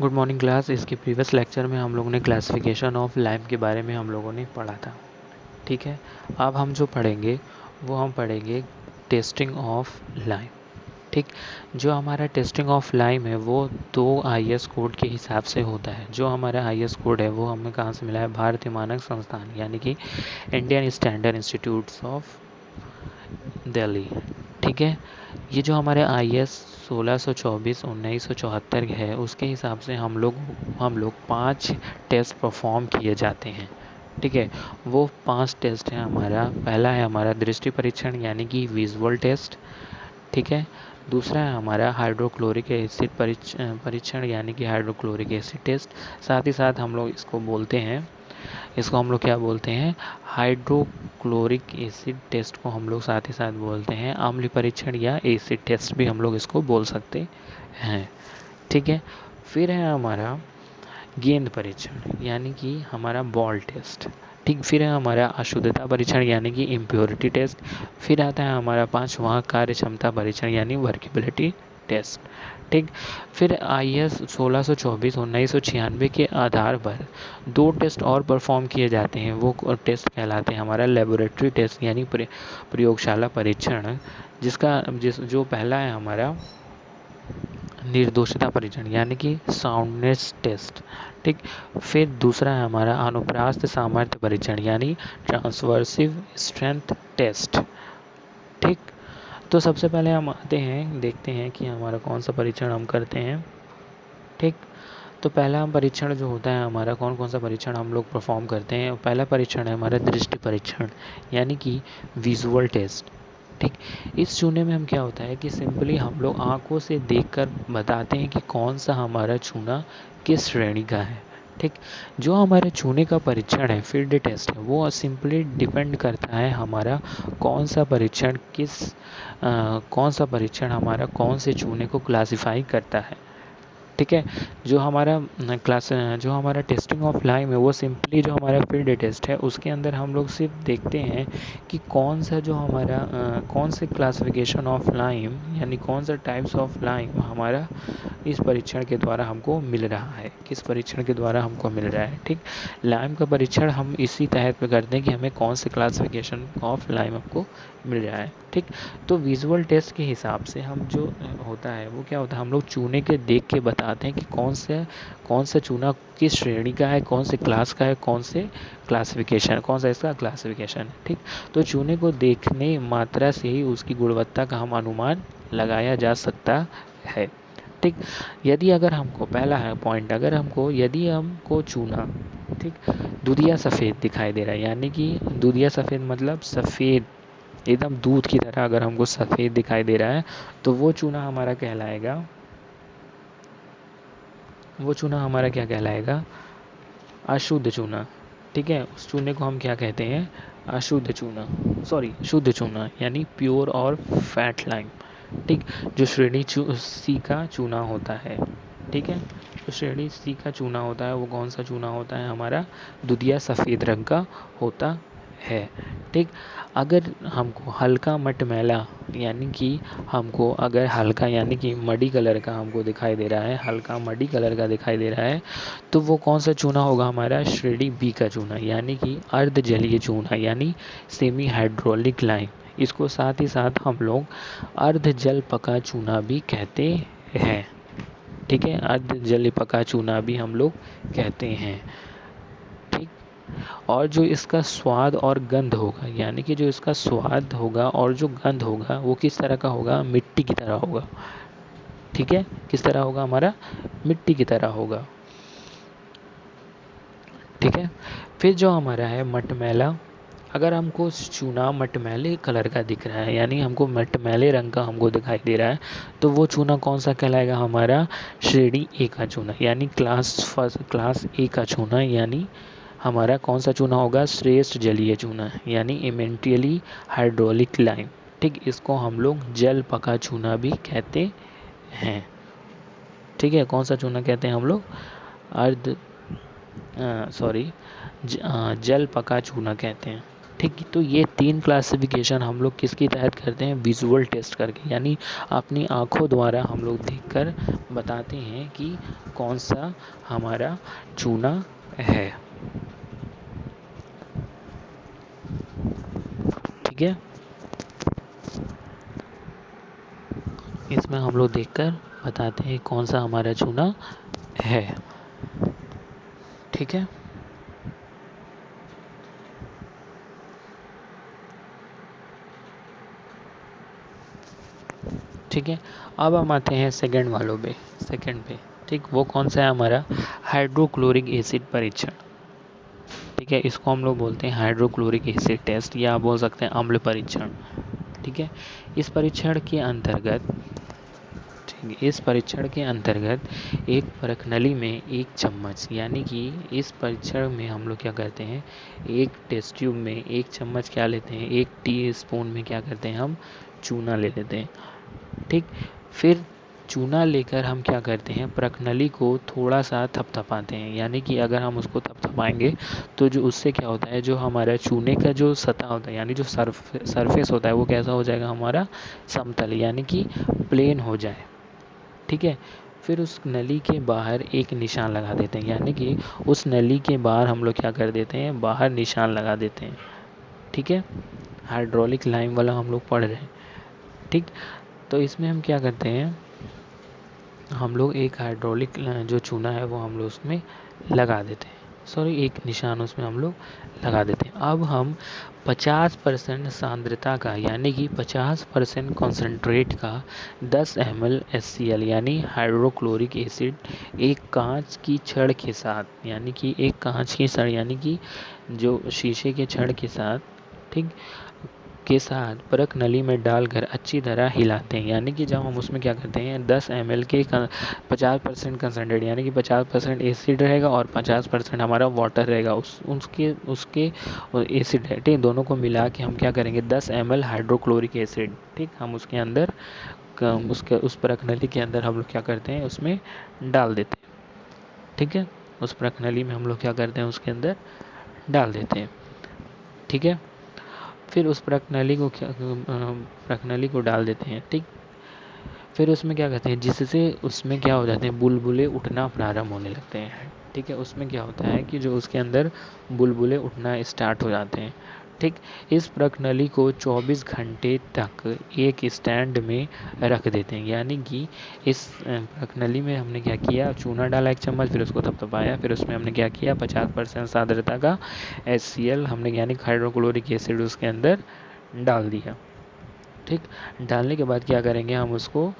Good morning class. इसके previous lecture में हम लोगों ने क्लासिफिकेशन ऑफ लाइम के बारे में हम लोगों ने पढ़ा था। ठीक है, अब हम जो पढ़ेंगे वो हम पढ़ेंगे टेस्टिंग ऑफ लाइम। ठीक, जो हमारा टेस्टिंग ऑफ लाइम है वो 2 IS कोड के हिसाब से होता है। जो हमारा IS कोड है वो हमें कहाँ से मिला है? भारतीय मानक संस्थान यानी कि Indian standard institutes of Delhi. ठीक है, ये जो हमारे IS 1624/1974 है उसके हिसाब से हम लोग 5 टेस्ट परफॉर्म किए जाते हैं। ठीक है, वो 5 टेस्ट है हमारा। पहला है हमारा दृष्टि परीक्षण यानी कि विजुअल टेस्ट। ठीक है, दूसरा है हमारा हाइड्रोक्लोरिक एसिड परीक्षण यानी कि हाइड्रोक्लोरिक एसिड टेस्ट। साथ ही साथ हम लोग इसको हम लोग क्या बोलते हैं? हाइड्रोक्लोरिक एसिड टेस्ट को हम लोग साथ ही साथ बोलते हैं अम्ल परीक्षण या एसिड टेस्ट भी हम लोग इसको बोल सकते हैं। ठीक है, फिर है हमारा गेंद परीक्षण यानी कि हमारा बॉल टेस्ट। ठीक, फिर है हमारा अशुद्धता परीक्षण यानी कि इम्प्योरिटी टेस्ट। फिर आता है हमारा 5वां कार्य क्षमता परीक्षण यानी वर्केबिलिटी टेस्ट। ठीक, फिर IS 1624/1996 के आधार पर 2 टेस्ट और परफॉर्म किए जाते हैं। वो टेस्ट कहलाते हैं हमारा लेबोरेटरी टेस्ट यानी प्रयोगशाला परीक्षण, जो पहला है हमारा निर्दोषता परीक्षण यानी कि साउंडनेस टेस्ट। ठीक, फिर दूसरा है हमारा अनुप्रास्थ सामर्थ्य परीक्षण यानी ट्रांसवर्सिव स्ट्रेंथ टेस्ट। ठीक, तो सबसे पहले हम आते हैं, देखते हैं कि हमारा कौन सा परीक्षण हम करते हैं। ठीक, तो पहला हम परीक्षण जो होता है हमारा, कौन कौन सा परीक्षण हम लोग परफॉर्म करते हैं। पहला परीक्षण है हमारा दृष्टि परीक्षण यानी कि विजुअल टेस्ट। ठीक, इस चूने में हम क्या होता है कि सिंपली हम लोग आंखों से देखकर बताते हैं कि कौन सा हमारा चूना किस श्रेणी का है। ठीक, जो हमारे चूने का परीक्षण है फील्ड टेस्ट है वो सिंपली डिपेंड करता है हमारा कौन सा परीक्षण हमारा कौन से चूने को क्लासिफाई करता है। ठीक है, जो हमारा टेस्टिंग ऑफ लाइम है वो सिंपली जो हमारा फील्ड टेस्ट है उसके अंदर हम लोग सिर्फ देखते हैं कि कौन से क्लासिफिकेशन ऑफ लाइम यानी कौन सा टाइप्स ऑफ लाइम हमारा इस परीक्षण के द्वारा हमको मिल रहा है, किस परीक्षण के द्वारा हमको मिल रहा है। ठीक, लाइम का परीक्षण हम इसी तहत पे करते हैं कि हमें कौन से क्लासिफिकेशन ऑफ लाइम हमको मिल रहा है। ठीक, तो विजुअल टेस्ट के हिसाब से हम जो होता है वो क्या होता है, हम लोग चूने के देख के बताते हैं कि कौन सा चूना किस श्रेणी का है, कौन से क्लास का है, कौन सा इसका क्लासिफिकेशन है। ठीक, तो चूने को देखने मात्रा से ही उसकी गुणवत्ता का हम अनुमान लगाया जा सकता है। ठीक, यदि अगर हमको पहला है पॉइंट, यदि हमको चूना ठीक दूधिया सफ़ेद दिखाई दे रहा है यानी कि दूधिया सफ़ेद मतलब सफ़ेद एकदम दूध की तरह अगर हमको सफ़ेद दिखाई दे रहा है तो वो चूना हमारा क्या कहलाएगा? अशुद्ध चूना। ठीक है, उस चूने को हम क्या कहते हैं? शुद्ध चूना यानी प्योर और फैट लाइम। ठीक, जो श्रेणी C का चूना होता है। ठीक है, जो श्रेणी C का चूना होता है वो कौन सा चूना होता है? हमारा दूधिया सफ़ेद रंग का होता है। ठीक, अगर हमको हल्का मटमैला यानी कि मडी कलर का हमको दिखाई दे रहा है, हल्का मडी कलर का दिखाई दे रहा है तो वो कौन सा चूना होगा? हमारा श्रेणी B का चूना यानी कि अर्ध जलीय चूना यानी सेमी हाइड्रोलिक लाइम। इसको साथ ही साथ हम लोग अर्ध जल पका चूना भी कहते हैं। ठीक है, अर्ध जल पका चूना भी हम लोग कहते हैं। ठीक, और जो इसका स्वाद और गंध होगा यानी कि जो इसका स्वाद होगा और जो गंध होगा वो किस तरह का होगा? मिट्टी की तरह होगा। ठीक है, किस तरह होगा? हमारा मिट्टी की तरह होगा। ठीक है, फिर जो हमारा है मटमैला, अगर हमको चूना मटमैले कलर का दिख रहा है यानी हमको मटमैले रंग का हमको दिखाई दे रहा है तो वो चूना कौन सा कहलाएगा? हमारा श्रेणी A का चूना यानी क्लास A का चूना यानी हमारा कौन सा चूना होगा? श्रेष्ठ जलीय चूना यानी इमेंटियली हाइड्रोलिक लाइम। ठीक, इसको हम लोग जल पका चूना भी कहते हैं। ठीक है, कौन सा चूना कहते हैं हम लोग? जल पका चूना कहते हैं। ठीक, तो ये 3 क्लासिफिकेशन हम लोग किसके तहत करते हैं, विजुअल टेस्ट करके, यानी अपनी आँखों द्वारा हम लोग देखकर बताते हैं कि कौन सा हमारा चूना है। ठीक है, इसमें हम लोग देखकर बताते हैं कौन सा हमारा चूना है। ठीक है, ठीक है, अब हम आते हैं सेकंड वालों पे, सेकंड पे। ठीक, वो कौन सा है हमारा, हाइड्रोक्लोरिक एसिड परीक्षण। ठीक है, इसको हम लोग बोलते हैं हाइड्रोक्लोरिक एसिड टेस्ट, या आप बोल सकते हैं अम्ल परीक्षण। ठीक है, इस परीक्षण के अंतर्गत, ठीक है, इस परीक्षण के अंतर्गत एक परखनली में एक चम्मच, यानी कि इस परीक्षण में हम लोग क्या करते हैं, एक टेस्ट ट्यूब में एक चम्मच क्या लेते हैं, एक टी स्पून में क्या करते हैं, हम चूना ले लेते हैं। ठीक, फिर चूना लेकर हम क्या करते हैं, प्रकनली को थोड़ा सा थपथपाते हैं, यानी कि अगर हम उसको थपथपाएंगे तो जो उससे क्या होता है, जो हमारा चूने का जो सतह होता है, यानी जो सरफेस होता है, वो कैसा हो जाएगा, हमारा समतल, यानी कि प्लेन हो जाए। ठीक है, फिर उस नली के बाहर एक निशान लगा देते हैं, यानी कि उस नली के बाहर हम लोग क्या कर देते हैं, बाहर निशान लगा देते हैं। ठीक है, हाइड्रोलिक लाइन वाला हम लोग पढ़ रहे हैं। ठीक, तो इसमें हम क्या करते हैं, हम लोग एक हाइड्रोलिक जो चूना है वो हम लोग उसमें लगा देते हैं, सॉरी एक निशान उसमें हम लोग लगा देते हैं। अब हम 50% सांद्रता का, यानी कि 50% कॉन्सेंट्रेट का 10 ml HCl यानी हाइड्रोक्लोरिक एसिड एक कांच की छड़ के साथ, यानी कि एक कांच की छड़, यानी कि जो शीशे के छड़ के साथ, ठीक, के साथ परख नली में डालकर अच्छी तरह हिलाते हैं। यानी कि जब हम उसमें क्या करते हैं, 10 ml के 50% कंसनट्रेट, यानी कि 50% एसिड रहेगा और 50% हमारा वाटर रहेगा, उसके एसिड है, ठीक, दोनों को मिला के हम क्या करेंगे, 10 ml हाइड्रोक्लोरिक एसिड, ठीक, हम उसके अंदर उस परख नली के अंदर हम लोग क्या करते हैं, उसमें डाल देते हैं। ठीक है, उस परख नली में हम लोग क्या करते हैं, उसके अंदर डाल देते हैं। ठीक है, फिर उस प्रकनली को डाल देते हैं। ठीक, फिर उसमें क्या करते हैं, जिससे उसमें क्या हो जाते हैं, बुलबुले उठना प्रारंभ होने लगते हैं। ठीक है, उसमें क्या होता है कि जो उसके अंदर बुलबुले उठना स्टार्ट हो जाते हैं। ठीक, इस प्रकनली को 24 घंटे तक एक स्टैंड में रख देते हैं, यानी कि इस प्रकनली में हमने क्या किया, चूना डाला एक चम्मच, फिर उसको थपथपाया, फिर उसमें हमने क्या किया, 50% सांद्रता का HCl हमने, यानी हाइड्रोक्लोरिक एसिड उसके अंदर डाल दिया। ठीक, डालने के बाद क्या करेंगे, हम उसको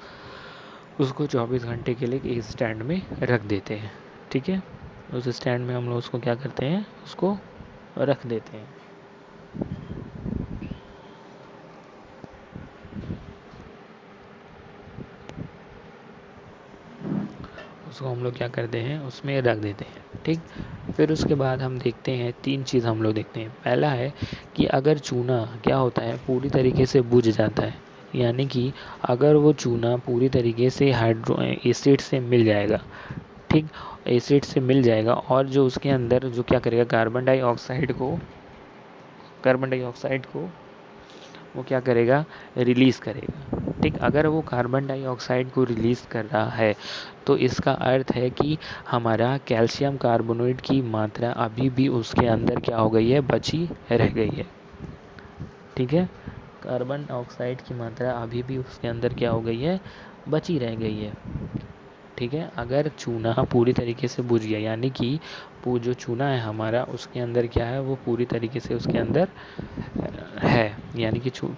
24 घंटे के लिए एक स्टैंड में रख देते हैं। ठीक है, उस स्टैंड में हम लोग उसको क्या करते हैं, उसको रख देते हैं। उसको हम लोग क्या करते हैं, उसमें रख देते हैं। ठीक, फिर उसके बाद हम देखते हैं 3 चीज़ हम लोग देखते हैं। पहला है कि अगर चूना क्या होता है, पूरी तरीके से बुझ जाता है, यानी कि अगर वो चूना पूरी तरीके से हाइड्रो एसिड से मिल जाएगा, ठीक, एसिड से मिल जाएगा, और जो उसके अंदर जो क्या करेगा, कार्बन डाइऑक्साइड को वो क्या करेगा, रिलीज़ करेगा। ठीक, अगर वो कार्बन डाइऑक्साइड को रिलीज़ कर रहा है तो इसका अर्थ है कि हमारा कैल्शियम कार्बोनेट की मात्रा अभी भी उसके अंदर क्या हो गई है, बची रह गई है। ठीक है, कार्बन डाइऑक्साइड की मात्रा अभी भी उसके अंदर क्या हो गई है, बची रह गई है। ठीक है, अगर चूना पूरी तरीके से बुझ गया, यानी कि वो जो चूना है हमारा, उसके अंदर क्या है, वो पूरी तरीके से उसके अंदर है, यानी कि जो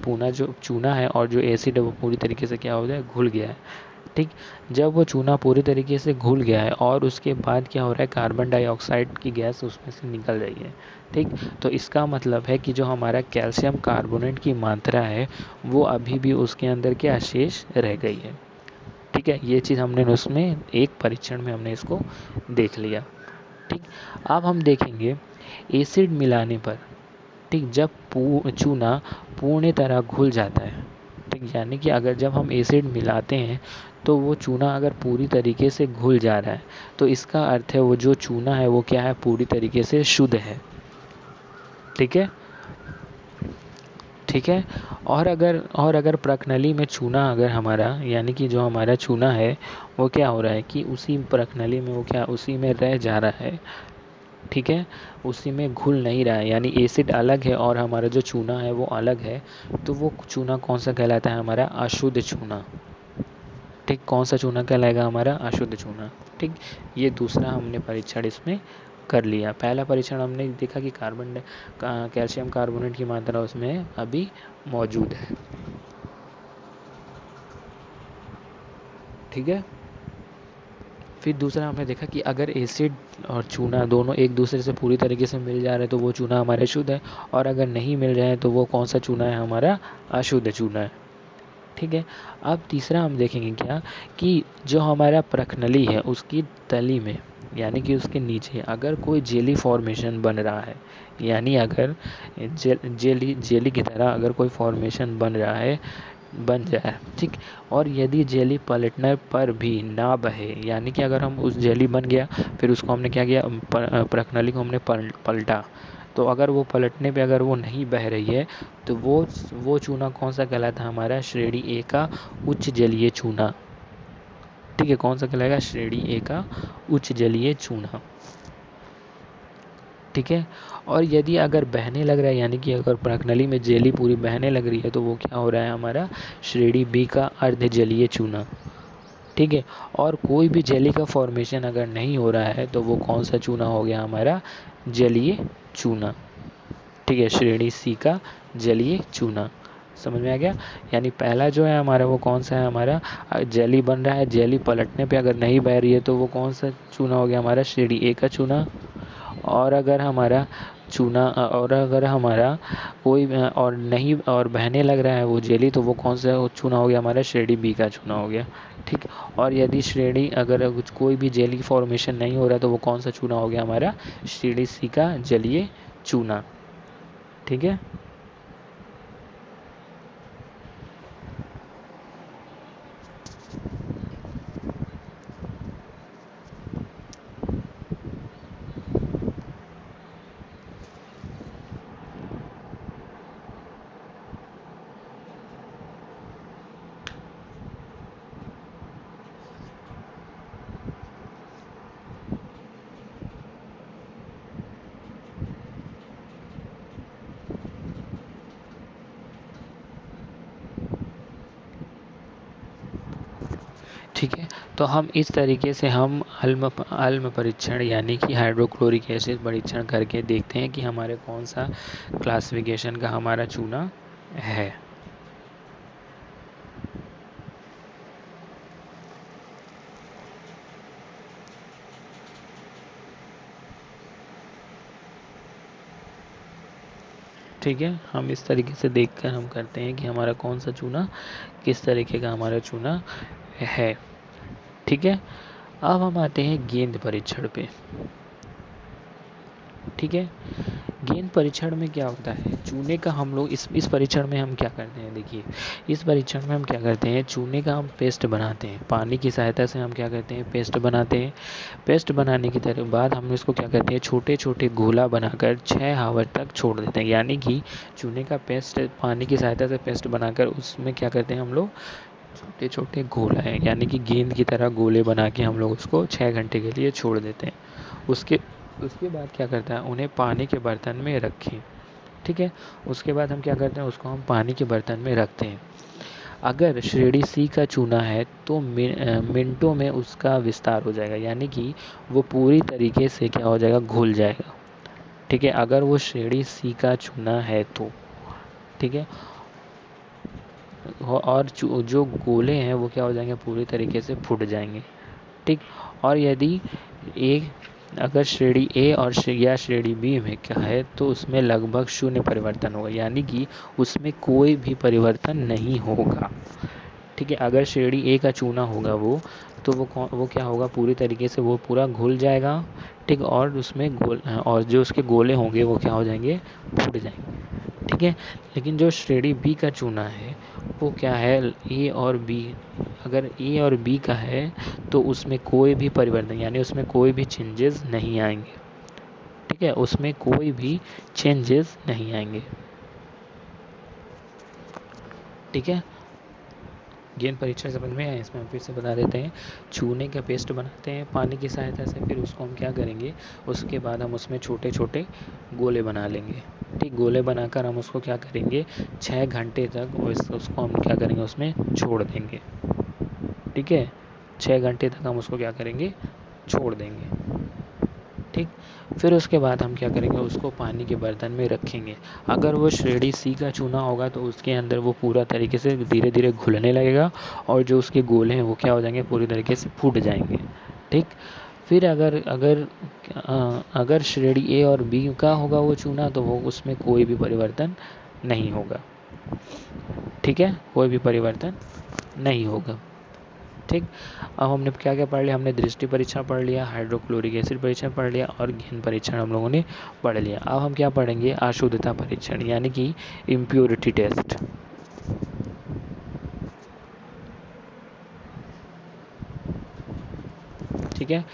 चूना है और जो एसिड है वो पूरी तरीके से क्या हो जाए, घुल गया है। ठीक, जब वो चूना पूरी तरीके से घुल गया है और उसके बाद क्या हो रहा है, कार्बन डाइऑक्साइड की गैस उसमें से निकल रही है। ठीक, तो इसका मतलब है कि जो हमारा कैल्शियम कार्बोनेट की मात्रा है वो अभी भी उसके अंदर क्या शेष रह गई है। ठीक है, ये चीज़ हमने उसमें एक परीक्षण में हमने इसको देख लिया। ठीक, अब हम देखेंगे एसिड मिलाने पर, ठीक, जब चूना पूर्ण तरह घुल जाता है, ठीक, यानी कि अगर जब हम एसिड मिलाते हैं तो वो चूना अगर पूरी तरीके से घुल जा रहा है तो इसका अर्थ है वो जो चूना है वो क्या है, पूरी तरीके से शुद्ध है। ठीक है, ठीक है। और अगर प्रकनली में चूना अगर हमारा, यानी कि जो हमारा चूना है वो क्या हो रहा है कि उसी प्रकनली में वो क्या उसी में रह जा रहा है, ठीक है, उसी में घुल नहीं रहा है, यानी एसिड अलग है और हमारा जो चूना है वो अलग है, तो वो चूना कौन सा कहलाता है? हमारा अशुद्ध चूना। ठीक, कौन सा चूना कहलाएगा? हमारा अशुद्ध चूना। ठीक, ये दूसरा हमने परीक्षण इसमें कर लिया। पहला परीक्षण हमने देखा कि कैल्शियम कार्बोनेट की मात्रा उसमें अभी मौजूद है। ठीक है। फिर दूसरा हमने देखा कि अगर एसिड और चूना दोनों एक दूसरे से पूरी तरीके से मिल जा रहे हैं तो वो चूना हमारा शुद्ध है, और अगर नहीं मिल रहे हैं तो वो कौन सा चूना है? हमारा अशुद्ध चूना है। ठीक है। अब तीसरा हम देखेंगे क्या कि जो हमारा प्रकनली है उसकी तली में, यानी कि उसके नीचे अगर कोई जेली फॉर्मेशन बन रहा है, यानी अगर जेली की तरह अगर कोई फॉर्मेशन बन जाए, ठीक, और यदि जेली पलटने पर भी ना बहे, यानी कि अगर हम उस जेली बन गया फिर उसको हमने क्या किया, प्रकनली को हमने पलटा, तो अगर वो पलटने पे अगर वो नहीं बह रही है तो वो चूना कौन सा कहलाता है? हमारा श्रेणी ए का उच्च जलीय चूना। ठीक है, कौन सा कहलाएगा? श्रेणी ए का उच्च जलीय चूना। ठीक है। और यदि अगर बहने लग रहा है, यानी कि अगर प्रकनली में जेली पूरी बहने लग रही है, तो वो क्या हो रहा है? हमारा श्रेणी बी का अर्ध जलीय चूना। ठीक है। और कोई भी जेली का फॉर्मेशन अगर नहीं हो रहा है तो वो कौन सा चूना हो गया? हमारा जलीय चूना। ठीक है, श्रेणी सी का जलीय चूना। समझ में आ गया? यानी पहला जो है हमारा वो कौन सा है? हमारा जेली बन रहा है, जेली पलटने पे अगर नहीं बह रही है तो वो कौन सा चूना हो गया? हमारा श्रेणी ए का चूना। और अगर हमारा कोई और नहीं और बहने लग रहा है वो जेली, तो वो कौन सा चूना हो गया? हमारा श्रेणी बी का चूना हो गया। ठीक। और यदि श्रेणी अगर कोई भी जेली फॉर्मेशन नहीं हो रहा तो वो कौन सा चूना हो गया? हमारा श्रेणी सी का जलीय चूना। ठीक है। ठीक है। तो हम इस तरीके से हम अल्म परीक्षण यानी कि हाइड्रोक्लोरिक एसिड परीक्षण करके देखते हैं कि हमारे कौन सा क्लासिफिकेशन का हमारा चूना है। ठीक है, हम इस तरीके से देखकर हम करते हैं कि हमारा कौन सा चूना किस तरीके का हमारा चूना है। ठीक है। अब हम आते हैं गेंद परीक्षण पे। ठीक है। गेंद परीक्षण में क्या होता है? चूने का हम लोग इस परीक्षण में हम क्या करते हैं? देखिए, इस परीक्षण में हम क्या करते हैं? चूने का हम पेस्ट बनाते हैं, पानी की सहायता से हम क्या करते हैं? पेस्ट बनाते हैं। पेस्ट बनाने की बाद हम इसको क्या करते हैं? छोटे छोटे गोला बनाकर 6 आवर तक छोड़ देते हैं, यानी कि चूने का पेस्ट पानी की सहायता से पेस्ट बनाकर उसमें क्या करते हैं हम लोग? छोटे छोटे गोला है, यानी कि गेंद की तरह गोले बना के हम लोग उसको 6 घंटे के लिए छोड़ देते हैं। उसके बाद क्या करता है? उन्हें पानी के बर्तन में रखें। ठीक है। उसके बाद हम क्या करते हैं? उसको हम पानी के बर्तन में रखते हैं। अगर श्रेणी सी का चूना है तो मिनटों में उसका विस्तार हो जाएगा, यानी कि वो पूरी तरीके से क्या हो जाएगा? घुल जाएगा। ठीक है, अगर वो श्रेणी सी का चूना है तो। ठीक है। और जो गोले हैं वो क्या हो जाएंगे? पूरी तरीके से फूट जाएंगे। ठीक। और यदि एक अगर श्रेणी ए और या श्रेणी बी में क्या है तो उसमें लगभग शून्य परिवर्तन होगा, यानी कि उसमें कोई भी परिवर्तन नहीं होगा। ठीक है। अगर श्रेणी ए का चूना होगा तो वो क्या होगा? पूरी तरीके से वो पूरा घुल जाएगा। ठीक। और उसमें और जो उसके गोले होंगे वो क्या हो जाएंगे? फूट जाएंगे। ठीक है। लेकिन जो श्रेणी बी का चूना है वो क्या है? ए और बी, अगर ए और बी का है तो उसमें कोई भी परिवर्तन, यानी उसमें कोई भी चेंजेस नहीं आएंगे। ठीक है, उसमें कोई भी चेंजेस नहीं आएंगे। ठीक है, गेंद परीक्षण समझ में आया? इसमें हम फिर से बता देते हैं। चूने का पेस्ट बनाते हैं पानी की सहायता से, फिर उसको हम क्या करेंगे, उसके बाद हम उसमें छोटे छोटे गोले बना लेंगे। ठीक, गोले बनाकर हम उसको क्या करेंगे, 6 घंटे तक उसको हम क्या करेंगे, उसमें छोड़ देंगे। ठीक है, 6 घंटे तक हम उसको क्या करेंगे, छोड़ देंगे। ठीक, फिर उसके बाद हम क्या करेंगे, उसको पानी के बर्तन में रखेंगे। अगर वो श्रेणी सी का चूना होगा तो उसके अंदर वो पूरा तरीके से धीरे धीरे घुलने लगेगा और जो उसके गोले हैं वो क्या हो जाएंगे, पूरी तरीके से फूट जाएंगे। ठीक, फिर अगर अगर अगर श्रेणी ए और बी का होगा वो चूना, तो वो उसमें कोई भी परिवर्तन नहीं होगा। ठीक है, कोई भी परिवर्तन नहीं होगा। ठीक, अब हमने क्या क्या पढ़ लिया, हमने दृष्टि परीक्षण पढ़ लिया, हाइड्रोक्लोरिक एसिड परीक्षण पढ़ लिया और गेंद परीक्षण हम लोगों ने पढ़ लिया। अब हम क्या पढ़ेंगे, अशुद्धता परीक्षण यानी कि इम्प्योरिटी टेस्ट। ठीक है,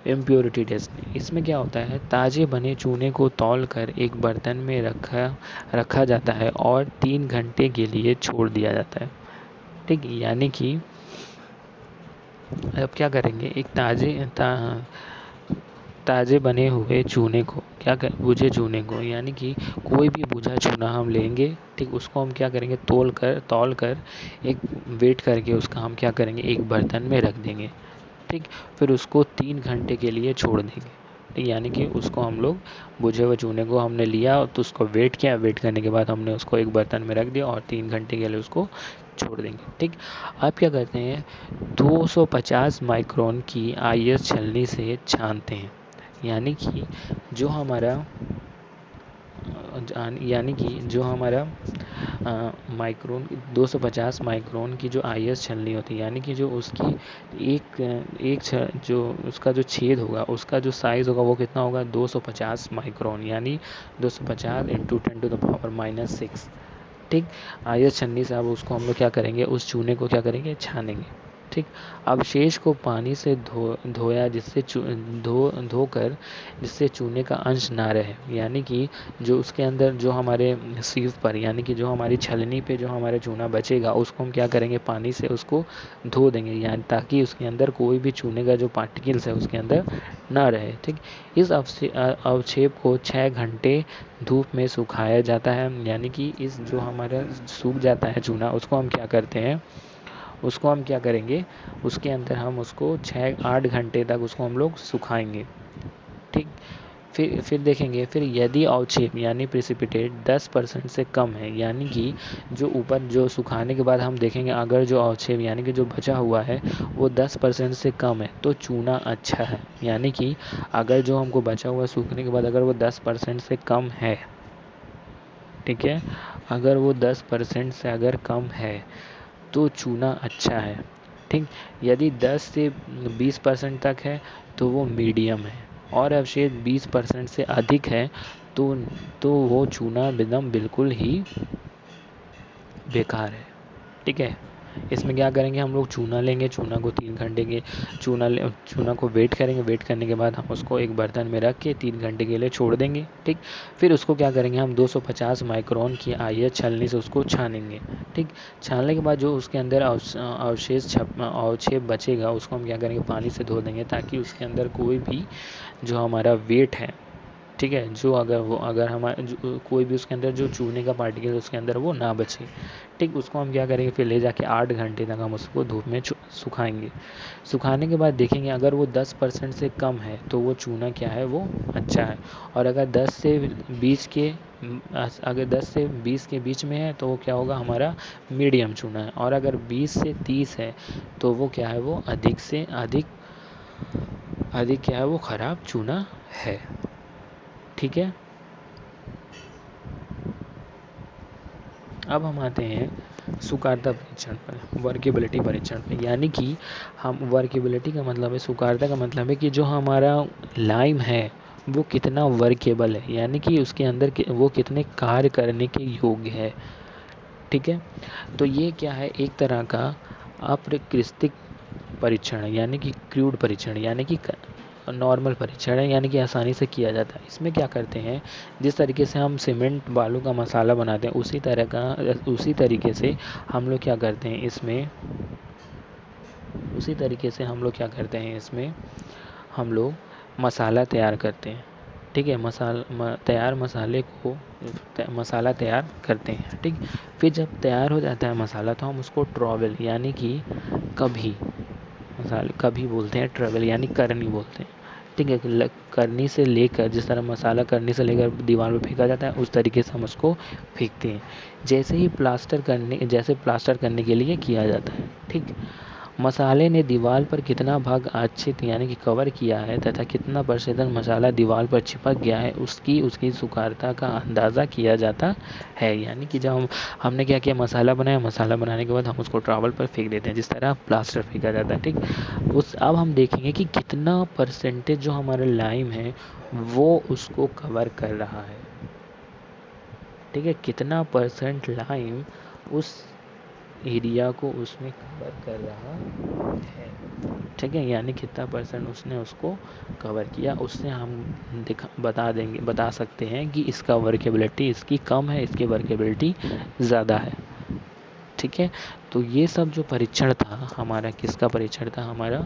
इम्प्योरिटी टेस्ट, इसमें क्या होता है, ताजे बने चूने को तौलकर एक बर्तन में रखा जाता है और 3 घंटे के लिए छोड़ दिया जाता है। ठीक, यानी कि अब क्या करेंगे, एक ताजे बने हुए चूने को बुझे चूने को, यानी कि कोई भी बुझा चूना हम लेंगे। ठीक, उसको हम क्या करेंगे, तौल कर एक वेट करके उसका हम क्या करेंगे, एक बर्तन में रख देंगे। ठीक, फिर उसको 3 घंटे के लिए छोड़ देंगे। ठीक, यानी कि उसको हम लोग बुझे हुए चूने को हमने लिया तो उसको वेट किया, वेट करने के बाद हमने उसको एक बर्तन में रख दिया और 3 घंटे के लिए उसको छोड़ देंगे। ठीक, आप क्या करते हैं, 250 माइक्रोन की आईएस छलनी से छानते हैं। यानी कि जो हमारा माइक्रोन 250 माइक्रोन की जो आईएस छलनी होती है, यानी कि जो उसकी जो उसका जो छेद होगा, उसका जो साइज़ होगा वो कितना होगा, 250 माइक्रोन, यानी 250 इंटू 10⁻⁻6। ठीक, आईएस छलनी से अब उसको हम लोग क्या करेंगे, उस चूने को क्या करेंगे, छानेंगे। ठीक, अवशेष को पानी से धोया धोकर जिससे चूने का अंश ना रहे, यानी कि जो उसके अंदर जो हमारे सीव पर, यानी कि जो हमारी छलनी पे जो हमारे चूना बचेगा उसको हम क्या करेंगे, पानी से उसको धो देंगे, यानी ताकि उसके अंदर कोई भी चूने का जो पार्टिकल्स है उसके अंदर ना रहे। ठीक, इस अवक्षेप को 6 घंटे धूप में सुखाया जाता है, यानी कि इस जो हमारा सूख जाता है चूना, उसको हम क्या करते हैं, उसको हम क्या करेंगे, उसके अंदर हम उसको 6-8 घंटे तक उसको हम लोग सुखाएंगे। ठीक, फिर देखेंगे, फिर यदि अवक्षेप यानी प्रेसिपिटेट 10% से कम है, यानी कि जो ऊपर जो सुखाने के बाद हम देखेंगे अगर जो अवक्षेप यानी कि जो बचा हुआ है वो 10% से कम है तो चूना अच्छा है। यानी कि अगर जो हमको बचा हुआ सूखने के बाद अगर वो 10% से कम है, ठीक है, अगर वो 10% से अगर कम है तो चूना अच्छा है। ठीक, यदि 10 से 20% तक है तो वो मीडियम है और अवशेष 20% से अधिक है तो वो चूना एकदम बिल्कुल ही बेकार है। ठीक है, इसमें क्या करेंगे, हम लोग चूना लेंगे, चूना को 3 घंटे के चूना को वेट करेंगे, वेट करने के बाद हम उसको एक बर्तन में रख के 3 घंटे के लिए छोड़ देंगे। ठीक, फिर उसको क्या करेंगे, हम 250 माइक्रोन की आईएस छलनी से उसको छानेंगे। ठीक, छानने के बाद जो उसके अंदर अवक्षेप बचेगा उसको हम क्या करेंगे, पानी से धो देंगे ताकि उसके अंदर कोई भी जो हमारा वेट है, ठीक है, जो अगर हमारे कोई भी उसके अंदर जो चूने का पार्टिकल उसके अंदर वो ना बचे। ठीक, उसको हम क्या करेंगे, फिर ले जाके 8 घंटे तक हम उसको धूप में सुखाएंगे। सुखाने के बाद देखेंगे अगर वो 10% से कम है तो वो चूना क्या है, वो अच्छा है। और अगर 10 से 20 के बीच में है तो वो क्या होगा, हमारा मीडियम चूना है। और अगर 20 से 30 है तो वो क्या है, वो अधिक से अधिक क्या है, वो ख़राब चूना है। ठीक है, अब हम आते हैं सुकारता परीक्षण पर, वर्केबिलिटी परीक्षण पर। यानी कि हम वर्केबिलिटी का मतलब है, सुकारता का मतलब है कि जो हमारा लाइम है वो कितना वर्केबल है, यानी कि उसके अंदर वो कितने कार्य करने के योग्य है। ठीक है, तो ये क्या है, एक तरह का अप्राकृतिक परीक्षण है, यानी कि क्रूड परीक्षण, यानी कि नॉर्मल परीक्षण है, यानी कि आसानी से किया जाता है। इसमें क्या करते हैं, जिस तरीके से हम सीमेंट बालू का मसाला बनाते हैं उसी तरीके से हम लोग क्या करते हैं इसमें हम लोग मसाला तैयार करते हैं। ठीक है, मसाला तैयार करते हैं। ठीक, फिर जब तैयार हो जाता है मसाला तो हम उसको ट्रॉवल यानी कि कभी बोलते हैं, ट्रैवल यानी करनी बोलते हैं। ठीक है, करनी से लेकर, जिस तरह मसाला करनी से लेकर दीवार पे फेंका जाता है उस तरीके से हम उसको फेंकते हैं, जैसे प्लास्टर करने के लिए किया जाता है। ठीक, मसाले ने दीवार पर कितना भाग आच्छादित यानी कि कवर किया है तथा कितना % मसाला दीवार पर चिपक गया है उसकी सुकारता का अंदाज़ा किया जाता है। यानी कि जब हमने क्या किया, मसाला बनाने के बाद हम उसको ट्रॉवल पर फेंक देते हैं, जिस तरह प्लास्टर फेंका जाता है। ठीक, अब हम देखेंगे कि कितना % जो हमारा लाइम है वो उसको कवर कर रहा है। ठीक है, कितना % लाइम उस एरिया को उसमें कवर कर रहा है। ठीक है, यानी कितना % उसने उसको कवर किया, उससे हम बता सकते हैं कि इसका वर्केबिलिटी इसकी कम है, इसकी वर्केबिलिटी ज़्यादा है। ठीक है, तो ये सब जो परीक्षण था हमारा, किसका परीक्षण था, हमारा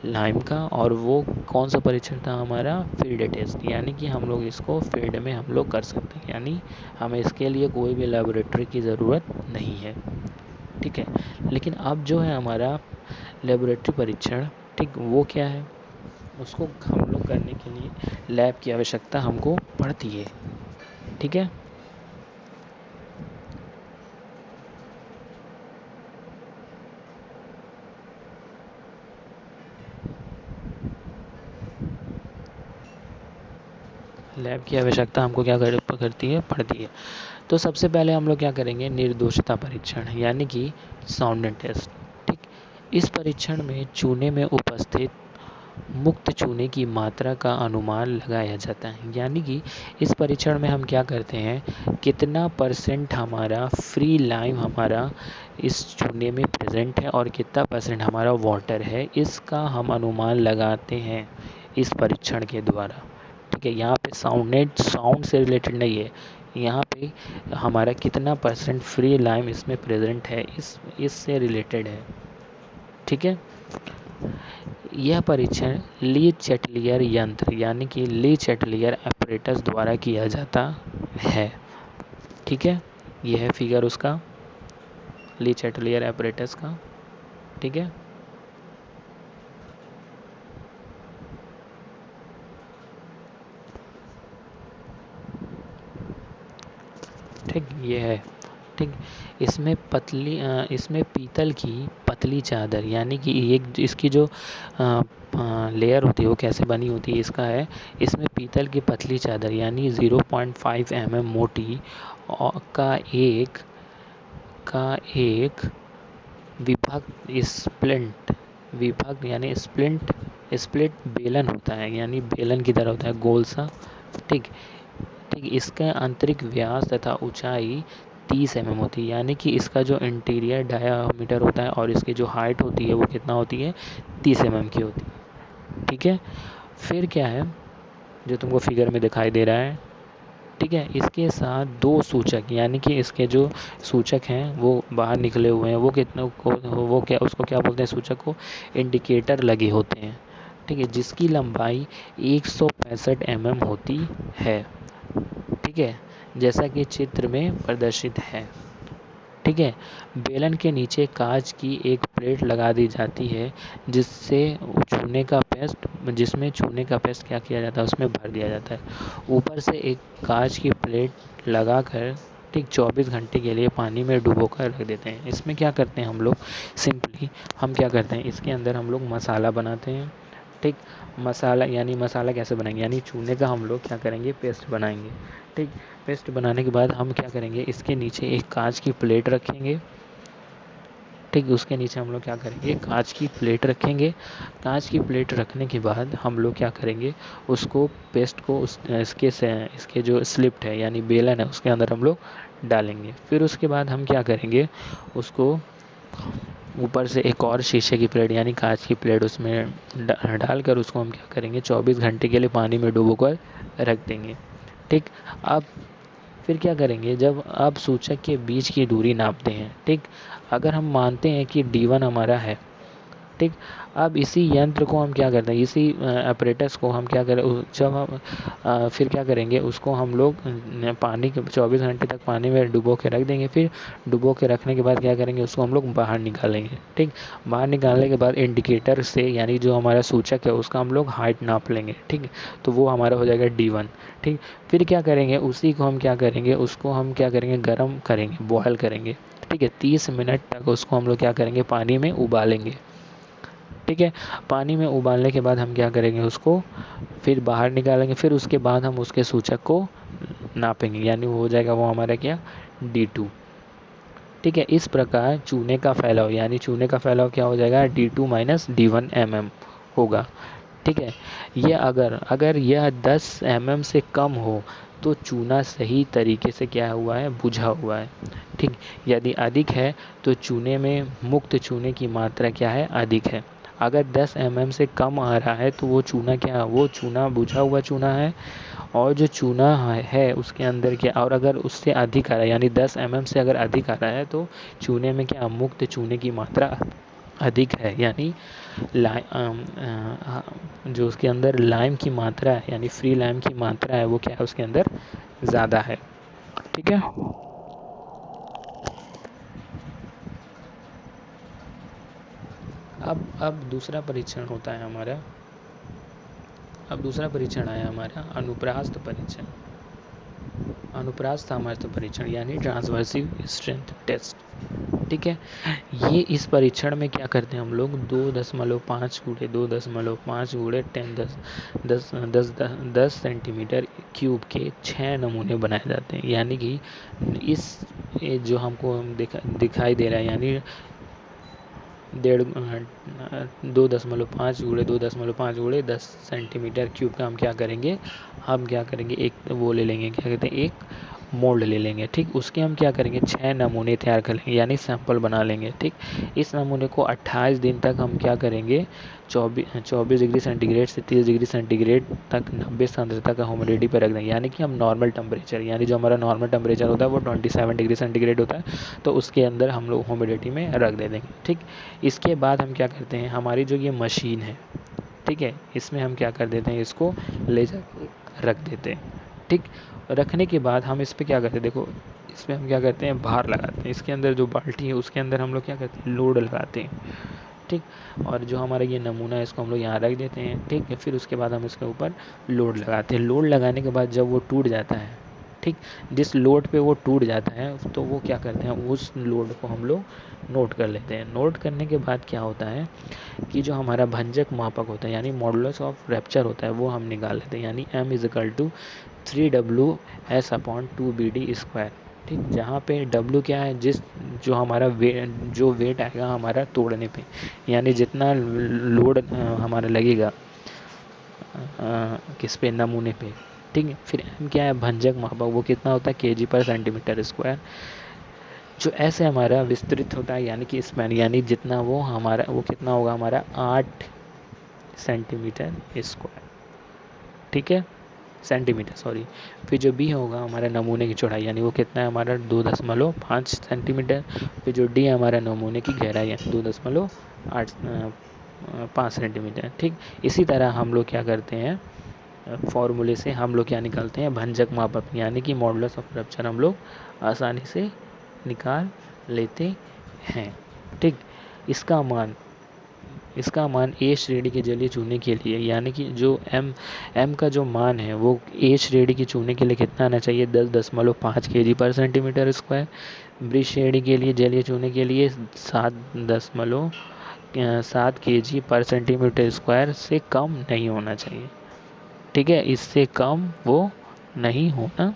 लाइम का। और वो कौन सा परीक्षण था, हमारा फील्ड टेस्ट, यानी कि हम लोग इसको फील्ड में हम लोग कर सकते हैं, यानी हमें इसके लिए कोई भी लेबोरेटरी की ज़रूरत नहीं है। ठीक है, लेकिन अब जो है हमारा लेबोरेटरी परीक्षण, ठीक, वो क्या है, उसको हम लोग करने के लिए लैब की आवश्यकता हमको पड़ती है। ठीक है, लैब की आवश्यकता हमको क्या पड़ती है। तो सबसे पहले हम लोग क्या करेंगे, निर्दोषता परीक्षण यानी कि साउंड टेस्ट। ठीक, इस परीक्षण में चूने में उपस्थित मुक्त चूने की मात्रा का अनुमान लगाया जाता है। यानी कि इस परीक्षण में हम क्या करते हैं, कितना % हमारा फ्री लाइम हमारा इस चूने में प्रेजेंट है और कितना % हमारा वाटर है, इसका हम अनुमान लगाते हैं इस परीक्षण के द्वारा। ठीक है, यहाँ पे साउंड से रिलेटेड नहीं है, यहाँ पे हमारा कितना % फ्री लाइम इसमें प्रेजेंट है इससे रिलेटेड है। ठीक है, यह परीक्षण ली चैटलियर यंत्र यानी कि ली चैटलियर apparatus द्वारा किया जाता है। ठीक है, यह है फिगर उसका, ली चैटलियर apparatus का। ठीक है, ठीक, ये है। ठीक, इसमें पीतल की पतली चादर यानी कि एक इसकी जो लेयर होती है वो कैसे बनी होती है, इसका है, इसमें पीतल की पतली चादर यानी 0.5 mm मोटी का एक विभक्त यानी स्प्लिट बेलन होता है, यानी बेलन की तरह होता है, गोल सा। ठीक, इसका आंतरिक व्यास तथा ऊंचाई 30 mm होती है, यानी कि इसका जो इंटीरियर डायामीटर होता है और इसकी जो हाइट होती है वो कितना होती है, 30 mm की होती है। ठीक है, फिर क्या है जो तुमको फिगर में दिखाई दे रहा है। ठीक है, इसके साथ 2 सूचक यानी कि इसके जो सूचक हैं वो बाहर निकले हुए हैं, वो उसको क्या बोलते हैं, सूचक को इंडिकेटर लगे होते हैं। ठीक है, जिसकी लंबाई 165 mm होती है। ठीक है, जैसा कि चित्र में प्रदर्शित है। ठीक है, बेलन के नीचे कांच की एक प्लेट लगा दी जाती है जिसमें चूने का पेस्ट क्या किया जाता है, उसमें भर दिया जाता है। ऊपर से एक कांच की प्लेट लगाकर ठीक 24 घंटे के लिए पानी में डुबो कर रख देते हैं। इसमें क्या करते हैं हम लोग, सिंपली हम क्या करते हैं, इसके अंदर हम लोग मसाला बनाते हैं। ठीक, मसाला कैसे बनाएंगे, यानी चूने का हम लोग क्या करेंगे, पेस्ट बनाएंगे। ठीक, पेस्ट बनाने के बाद हम क्या करेंगे, इसके नीचे एक कांच की प्लेट रखेंगे। ठीक, उसके नीचे हम लोग क्या करेंगे, कांच की प्लेट रखेंगे। कांच की प्लेट रखने के बाद हम लोग क्या करेंगे, उसको पेस्ट को इसके जो स्लिप्ट है यानी बेलन है उसके अंदर हम लोग डालेंगे। फिर उसके बाद हम क्या करेंगे, उसको ऊपर से एक और शीशे की प्लेट यानी कांच की प्लेट उसमें डालकर उसको हम क्या करेंगे 24 घंटे के लिए पानी में डुबो कर रख देंगे। ठीक, अब फिर क्या करेंगे, जब आप सूचक के बीच की दूरी नापते हैं, ठीक, अगर हम मानते हैं कि D1 हमारा है, ठीक, अब इसी यंत्र को हम क्या करते हैं, इसी अपरेटस को हम क्या करें, जब हम फिर क्या करेंगे, उसको हम लोग पानी के 24 घंटे तक पानी में डुबो के रख देंगे। फिर डुबो के रखने के बाद क्या करेंगे, उसको हम लोग बाहर निकालेंगे। ठीक, बाहर निकालने के बाद इंडिकेटर से यानी जो हमारा सूचक है उसका हम लोग हाइट नाप लेंगे। ठीक, तो वो हमारा हो जाएगा D1। ठीक, फिर क्या करेंगे, उसी को हम क्या करेंगे, उसको हम क्या करेंगे, गर्म करेंगे, बॉयल करेंगे। ठीक है, 30 मिनट तक उसको हम लोग क्या करेंगे, पानी में उबालेंगे। ठीक है, पानी में उबालने के बाद हम क्या करेंगे, उसको फिर बाहर निकालेंगे। फिर उसके बाद हम उसके सूचक को नापेंगे, यानी वो हो जाएगा वो हमारा क्या, D2। ठीक है, इस प्रकार चूने का फैलाव यानी चूने का फैलाव क्या हो जाएगा, D2 - D1 mm होगा। ठीक है, ये अगर यह 10 mm से कम हो तो चूना सही तरीके से क्या हुआ है, बुझा हुआ है। ठीक, यदि अधिक है तो चूने में मुक्त चूने की मात्रा क्या है, अधिक है। अगर 10 mm से कम आ रहा है तो वो चूना क्या, वो चूना बुझा हुआ चूना है। और जो चूना है उसके अंदर क्या, और अगर उससे अधिक आ रहा है यानी 10 mm से अगर अधिक आ रहा है तो चूने में क्या, मुक्त चूने की मात्रा अधिक है, यानी जो उसके अंदर लाइम की मात्रा है यानी फ्री लाइम की मात्रा है वो क्या है, उसके अंदर ज़्यादा है। ठीक है, अब दूसरा परीक्षण होता है हमारा, अब दूसरा परीक्षण आया हमारा अनुप्रास्थ परीक्षण, अनुप्रास्थ सामर्थ्य परीक्षण यानी ट्रांसवर्सिव स्ट्रेंथ टेस्ट। ठीक है, ये इस परीक्षण में क्या करते हैं हम लोग, 2.5 × 2.5 × 10 सेंटीमीटर क्यूब के 6 नमूने बनाए जाते हैं। यानी कि इस जो हमको दिखाई दे रहा है यानी 2.5 × 2.5 × 10 सेंटीमीटर क्यूब का हम क्या करेंगे, एक वो ले लेंगे, क्या कहते हैं, एक मोल्ड ले लेंगे। ठीक, उसके हम क्या करेंगे, 6 नमूने तैयार कर लेंगे यानी सैंपल बना लेंगे। ठीक, इस नमूने को 28 दिन तक हम क्या करेंगे, 24 डिग्री सेंटीग्रेड से 30 डिग्री सेंटीग्रेड तक 90 सांद्रता का ह्यूमिडिटी पर रख देंगे। यानी कि हम नॉर्मल टेम्परेचर यानी जो हमारा नॉर्मल टेम्परेचर होता है वो 27 डिग्री सेंटीग्रेड होता है, तो उसके अंदर हम लोग ह्यूमिडिटी में रख दे देंगे। ठीक, इसके बाद हम क्या करते हैं, हमारी जो ये मशीन है, ठीक है, इसमें हम क्या कर देते हैं, इसको ले जाकर रख देते हैं। ठीक, रखने के बाद हम इस पर क्या करते हैं, देखो इसमें हम क्या करते हैं, भार लगाते हैं। इसके अंदर जो बाल्टी है उसके अंदर हम लोग क्या करते हैं, लोड लगाते हैं। ठीक, और जो हमारा ये नमूना है इसको हम लोग यहाँ रख देते हैं। ठीक है, फिर उसके बाद हम इसके ऊपर लोड लगाते हैं। लोड लगाने के बाद जब वो टूट जाता है, ठीक, जिस लोड पे वो टूट जाता है तो वो क्या करते हैं, उस लोड को हम लोग नोट कर लेते हैं। नोट करने के बाद क्या होता है कि जो हमारा भंजक मापक होता है यानी मॉडुलस ऑफ रैप्चर होता है वो हम निकाल लेते हैं, यानी M = 3WS/2BD²। ठीक, जहाँ पे W क्या है, जो हमारा वेट आएगा हमारा तोड़ने पे, यानी जितना लोड हमारा लगेगा किस पे, नमूने पे। ठीक है, फिर M क्या है, भंजक मापक, वो कितना होता है, kg/cm²। जो ऐसे हमारा विस्तृत होता है यानी कि स्पैन, यानी जितना वो कितना होगा हमारा 8 सेंटीमीटर²। ठीक है, सेंटीमीटर सॉरी। फिर जो B होगा हमारा नमूने की चौड़ाई, यानी वो कितना है हमारा 2.5 सेंटीमीटर। फिर जो D हमारा नमूने की गहराई है 2.5 सेंटीमीटर। ठीक, इसी तरह हम लोग क्या करते हैं, फॉर्मूले से हम लोग क्या निकालते हैं, भंजक मापक यानी कि मॉडुलस ऑफ रप्चर हम लोग आसानी से निकाल लेते हैं। ठीक, इसका मान A श्रेणी के जलीय चूने के लिए, यानी कि जो M का जो मान है वो A श्रेणी के चूने के लिए कितना आना चाहिए, 10.5 kg/cm²। B श्रेणी के लिए जलीय चूने के लिए 7 kg/cm² से कम नहीं होना चाहिए। ठीक है, इससे कम वो नहीं होना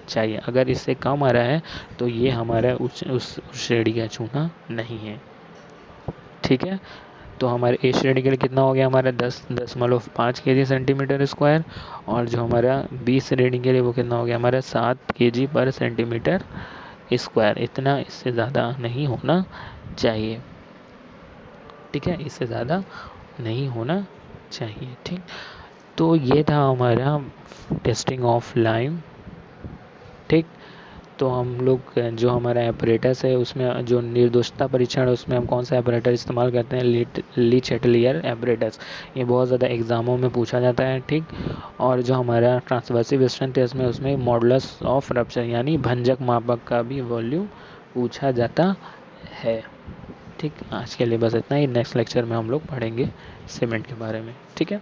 चाहिए। अगर इससे कम आ रहा है तो ये हमारा उस श्रेणी का चूना नहीं है। ठीक है, तो हमारे A श्रेणी के लिए कितना हो गया हमारा 10.5 kg/cm², और जो हमारा B श्रेणी के लिए वो कितना हो गया हमारा 7 kg/cm²। इतना, इससे ज़्यादा नहीं होना चाहिए। ठीक है, इससे ज़्यादा नहीं होना चाहिए। ठीक, तो ये था हमारा टेस्टिंग ऑफ लाइम। ठीक, तो हम लोग जो हमारा एपरेटस है उसमें जो निर्दोषता परीक्षण है उसमें हम कौन सा एपरेटर इस्तेमाल करते हैं, ली चैटलियर एपरेटस। ये बहुत ज़्यादा एग्ज़ामों में पूछा जाता है। ठीक, और जो हमारा ट्रांसवर्सिव स्ट्रेंथ टेस्ट में उसमें मॉडुलस ऑफ रप्चर यानी भंजक मापक का भी वॉल्यूम पूछा जाता है। ठीक, आज के लिए बस इतना ही। नेक्स्ट लेक्चर में हम लोग पढ़ेंगे सीमेंट के बारे में। ठीक है।